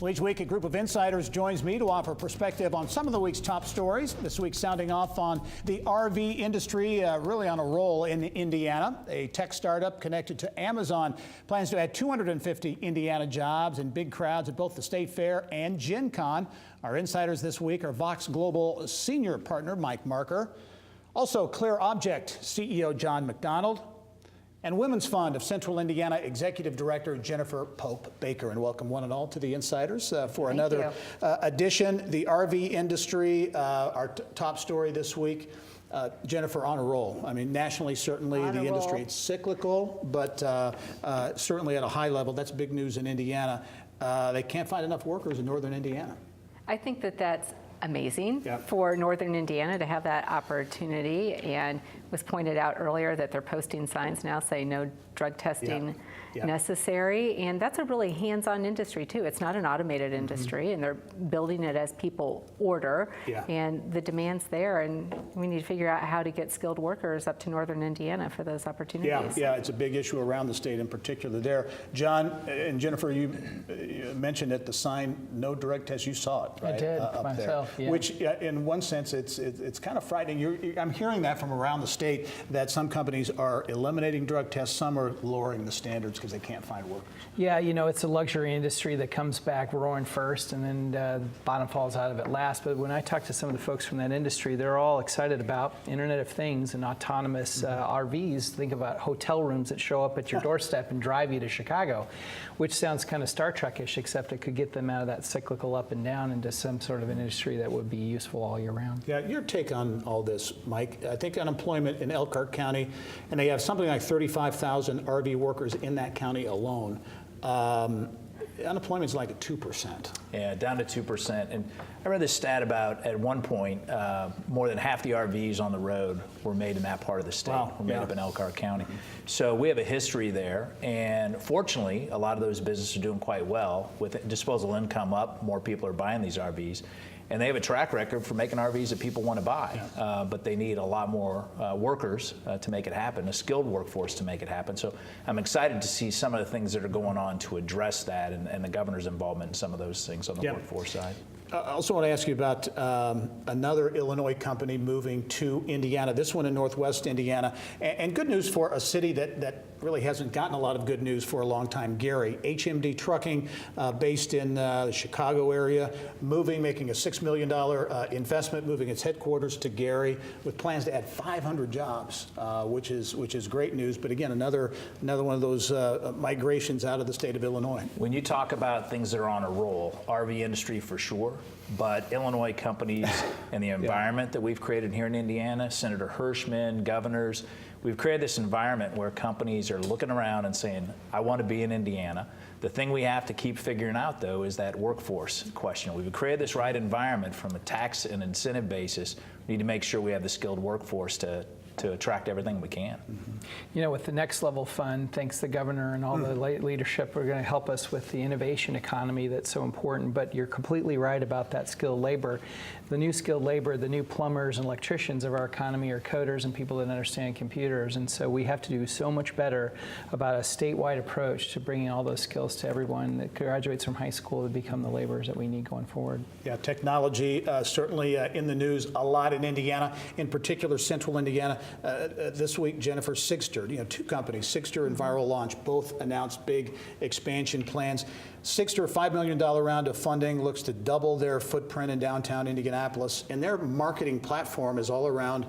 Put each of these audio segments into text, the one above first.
Well, each week, a group of insiders joins me to offer perspective on some of the week's top stories. This week, sounding off on the RV industry, really on a roll in Indiana. A tech startup connected to Amazon plans to add 250 Indiana jobs and big crowds at both the State Fair and Gen Con. Our insiders this week are Vox Global senior partner Mike Marker, also Clear Object CEO John McDonald, and Women's Fund of Central Indiana Executive Director Jennifer Pope Baker. And welcome one and all to the Insiders for another edition. The RV industry, our top story this week. Jennifer, on a roll. I mean, nationally, certainly the industry, it's cyclical, but certainly at a high level. That's big news in Indiana. They can't find enough workers in northern Indiana. I think that that's amazing for northern Indiana to have that opportunity, and was pointed out earlier that they're posting signs now saying no drug testing necessary, and that's a really hands-on industry too. It's not an automated industry, and they're building it as people order, and the demand's there, and we need to figure out how to get skilled workers up to northern Indiana for those opportunities. Yeah, it's a big issue around the state in particular there. John and Jennifer, you mentioned at the sign, no drug test. You saw it, right? I did up myself, there. Which in one sense, it's kind of frightening. I'm hearing that from around the state, that some companies are eliminating drug tests, some are lowering the standards because they can't find workers. Yeah, you know, it's a luxury industry that comes back roaring first, and then the bottom falls out of it last. But when I talk to some of the folks from that industry, they're all excited about Internet of Things and autonomous RVs. Think about hotel rooms that show up at your doorstep and drive you to Chicago, which sounds kind of Star Trek-ish, except it could get them out of that cyclical up and down into some sort of an industry that would be useful all year round. Yeah, your take on all this, Mike. I think unemployment in Elkhart County, and they have something like 35,000 RV workers in that county alone. Unemployment is like at 2%. Yeah, down to 2%. And I read this stat about, at one point, more than half the RVs on the road were made in that part of the state, were made up in Elkhart County. So we have a history there, and fortunately, a lot of those businesses are doing quite well. With disposable income up, more people are buying these RVs. And they have a track record for making RVs that people want to buy, but they need a lot more workers to make it happen, a skilled workforce to make it happen. So I'm excited to see some of the things that are going on to address that, and the governor's involvement in some of those things on the workforce side. I also want to ask you about another Illinois company moving to Indiana, this one in Northwest Indiana. And good news for a city that really hasn't gotten a lot of good news for a long time, Gary. HMD Trucking, based in the Chicago area, making a $6 million investment, moving its headquarters to Gary with plans to add 500 jobs, which is great news. But again, another one of those migrations out of the state of Illinois. When you talk about things that are on a roll, RV industry for sure, but Illinois companies and the environment that we've created here in Indiana, Senator Hirschman, governors, we've created this environment where companies are looking around and saying, I want to be in Indiana. The thing we have to keep figuring out, though, is that workforce question. We've created this right environment from a tax and incentive basis. We need to make sure we have the skilled workforce to attract everything we can. You know, with the Next Level Fund, thanks to the governor and all the leadership, we're going to help us with the innovation economy that's so important. But you're completely right about that skilled labor. The new skilled labor, the new plumbers and electricians of our economy are coders and people that understand computers. And so we have to do so much better about a statewide approach to bringing all those skills to everyone that graduates from high school to become the laborers that we need going forward. Yeah, technology certainly in the news a lot in Indiana, in particular Central Indiana. This week, Jennifer, Sigster, two companies, Sigster and Viral Launch, both announced big expansion plans. Sigster, $5 million round of funding, looks to double their footprint in downtown Indianapolis, and their marketing platform is all around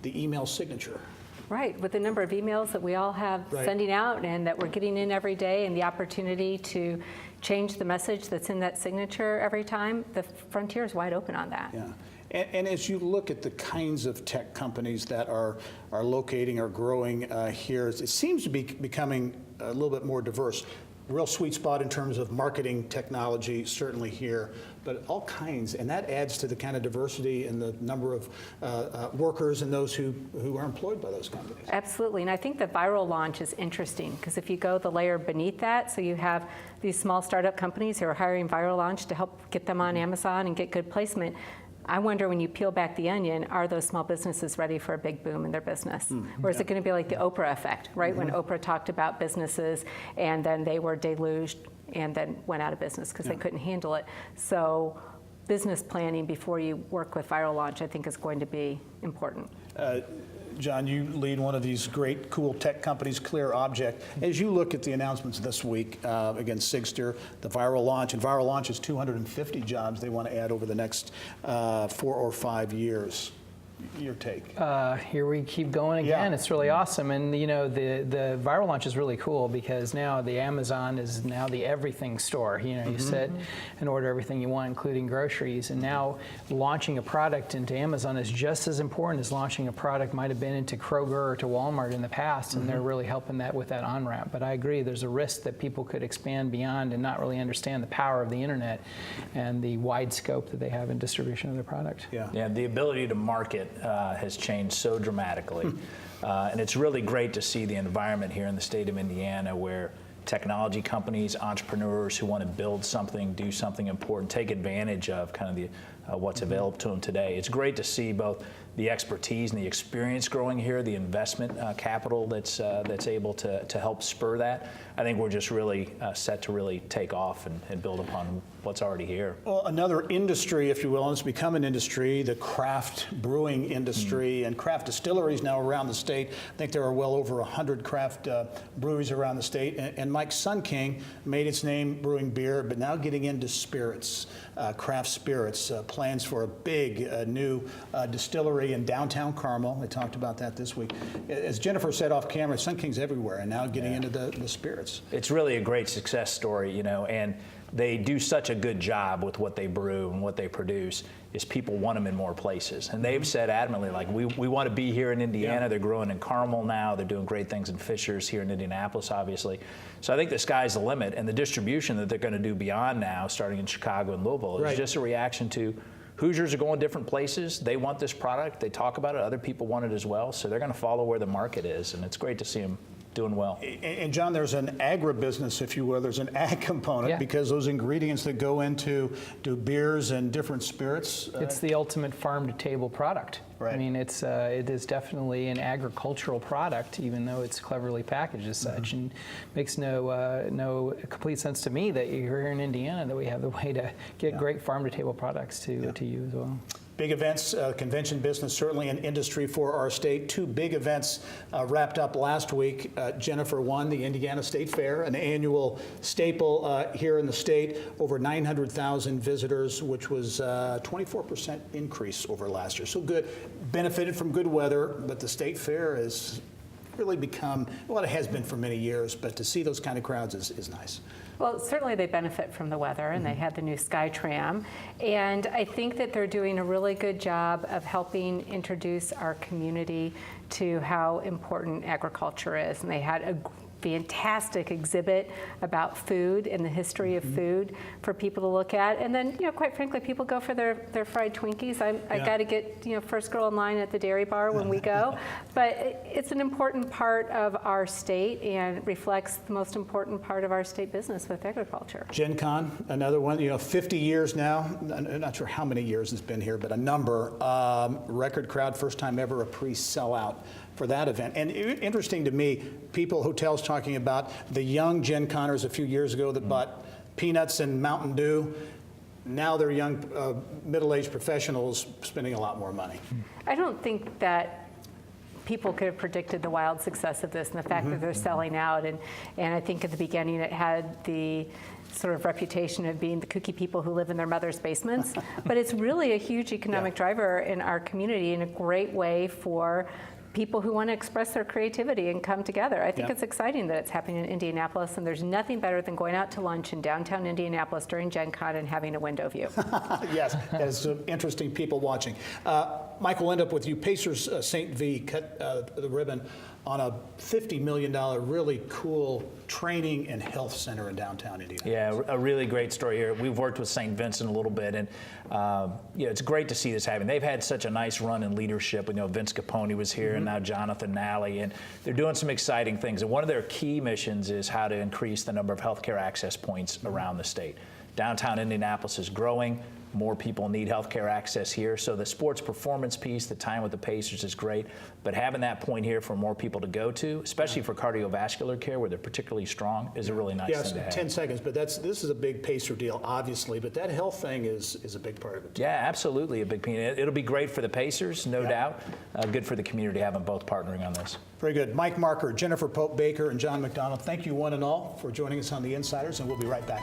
the email signature. Right, with the number of emails that we all have sending out and that we're getting in every day, and the opportunity to change the message that's in that signature every time, the frontier is wide open on that. Yeah. And as you look at the kinds of tech companies that are locating or growing here, it seems to be becoming a little bit more diverse. Real sweet spot in terms of marketing technology, certainly here, but all kinds, and that adds to the kind of diversity and the number of workers and those who are employed by those companies. Absolutely, and I think the Viral Launch is interesting because if you go the layer beneath that, so you have these small startup companies who are hiring Viral Launch to help get them on Amazon and get good placement. I wonder, when you peel back the onion, are those small businesses ready for a big boom in their business? Or is it going to be like the Oprah effect, right? When Oprah talked about businesses and then they were deluged and then went out of business because they couldn't handle it. So business planning before you work with viral launch, I think, is going to be important. John, you lead one of these great, cool tech companies, Clear Object. As you look at the announcements this week against Sigster, the viral launch, and viral launch is 250 jobs they want to add over the next 4 or 5 years. Your take? Here we keep going again. Yeah. It's really awesome. And you know, the viral launch is really cool because now the Amazon is now the everything store. You know, you sit and order everything you want, including groceries. And now launching a product into Amazon is just as important as launching a product might have been into Kroger or to Walmart in the past. And they're really helping that with that on-ramp. But I agree, there's a risk that people could expand beyond and not really understand the power of the internet and the wide scope that they have in distribution of their product. Yeah, the ability to market has changed so dramatically. And it's really great to see the environment here in the state of Indiana where technology companies, entrepreneurs who want to build something, do something important, take advantage of kind of the what's available to them today. It's great to see both the expertise and the experience growing here, the investment capital that's able to help spur that. I think we're just really set to really take off and build upon what's already here. Well, another industry, if you will, and it's become an industry, the craft brewing industry and craft distilleries now around the state. I think there are well over 100 craft breweries around the state. And Mike, Sun King made its name brewing beer, but now getting into spirits, craft spirits. Plans for a big new distillery in downtown Carmel. They talked about that this week. As Jennifer said off camera, Sun King's everywhere and now getting into the spirits. It's really a great success story, you know, and they do such a good job with what they brew and what they produce is people want them in more places. And they've said adamantly, like, we want to be here in Indiana. They're growing in Carmel now. They're doing great things in Fishers here in Indianapolis, obviously. So I think the sky's the limit. And the distribution that they're going to do beyond now, starting in Chicago and Louisville, is just a reaction to Hoosiers are going different places. They want this product. They talk about it. Other people want it as well. So they're going to follow where the market is. And it's great to see them doing well. And John, there's an agribusiness, if you will. There's an ag component because those ingredients that go into beers and different spirits. It's the ultimate farm-to-table product. Right. I mean, it is definitely an agricultural product, even though it's cleverly packaged as such, and makes no complete sense to me that you're here in Indiana that we have the way to get great farm-to-table products to you as well. Big events, convention business, certainly an industry for our state. 2 big events wrapped up last week. Jennifer, one, the Indiana State Fair, an annual staple here in the state. Over 900,000 visitors, which was a 24% increase over last year. So good. Benefited from good weather, but the State Fair has really become, well, it has been for many years, but to see those kind of crowds is nice. Well, certainly they benefit from the weather, and they had the new Skytram. And I think that they're doing a really good job of helping introduce our community to how important agriculture is. And they had a fantastic exhibit about food and the history of food for people to look at. And then, you know, quite frankly, people go for their fried Twinkies. I got to get, you know, first girl in line at the dairy bar when we go. But it's an important part of our state and reflects the most important part of our state business with agriculture. Gen Con, another one, you know, 50 years now. I'm not sure how many years it's been here, but a number. Record crowd, first time ever a pre-sellout for that event. And interesting to me, hotels talking about the young Gen Conners a few years ago that bought peanuts and Mountain Dew. Now they're young, middle-aged professionals spending a lot more money. I don't think that people could have predicted the wild success of this and the fact that they're selling out. And I think at the beginning it had the sort of reputation of being the kooky people who live in their mother's basements. But it's really a huge economic driver in our community and a great way for people who want to express their creativity and come together. I think it's exciting that it's happening in Indianapolis, and there's nothing better than going out to lunch in downtown Indianapolis during Gen Con and having a window view. Yes, there's some interesting people watching. Mike, we'll end up with you. Pacers St. V cut the ribbon on a $50 million really cool training and health center in downtown Indianapolis. Yeah, a really great story here. We've worked with St. Vincent a little bit, and it's great to see this happen. They've had such a nice run in leadership. We know Vince Capone was here, and now Jonathan Nally, and they're doing some exciting things. And one of their key missions is how to increase the number of healthcare access points around the state. Downtown Indianapolis is growing. more people need healthcare access here. So the sports performance piece, the time with the Pacers is great, but having that point here for more people to go to, especially for cardiovascular care where they're particularly strong, is a really nice thing to have. 10 seconds, but this is a big Pacer deal, obviously, but that health thing is a big part of it. Yeah, absolutely a big piece. It'll be great for the Pacers, no doubt. Good for the community to have them both partnering on this. Very good. Mike Marker, Jennifer Pope Baker, and John McDonald, thank you one and all for joining us on The Insiders, and we'll be right back.